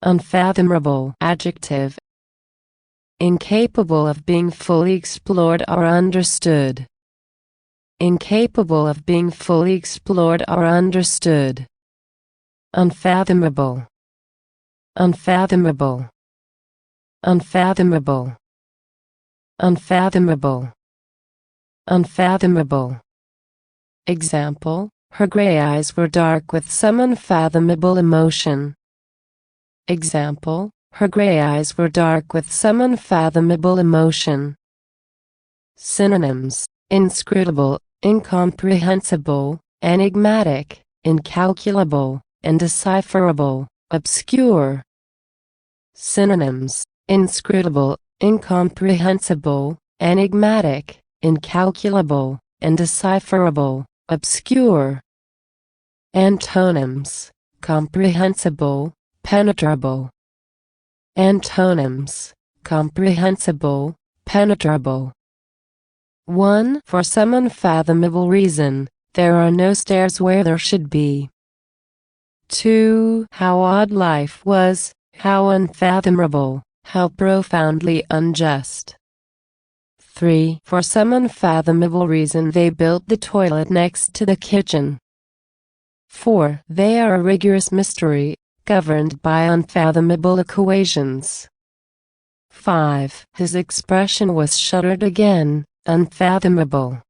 Unfathomable adjective. Incapable of being fully explored or understood. Incapable of being fully explored or understood. Unfathomable. Unfathomable. Unfathomable. Unfathomable. Unfathomable. Example: her gray eyes were dark with some unfathomable emotion. Example: her gray eyes were dark with some unfathomable emotion. Synonyms: inscrutable, incomprehensible, enigmatic, incalculable, indecipherable, obscure. Synonyms: inscrutable, incomprehensible, enigmatic, incalculable, indecipherable, obscure. Antonyms: comprehensible, penetrable. Antonyms: comprehensible, penetrable. 1. For some unfathomable reason, there are no stairs where there should be. 2. How odd life was, how unfathomable, how profoundly unjust. 3. For some unfathomable reason they built the toilet next to the kitchen. 4. They are a rigorous mystery, governed by unfathomable equations. 5. His expression was shuttered again, unfathomable.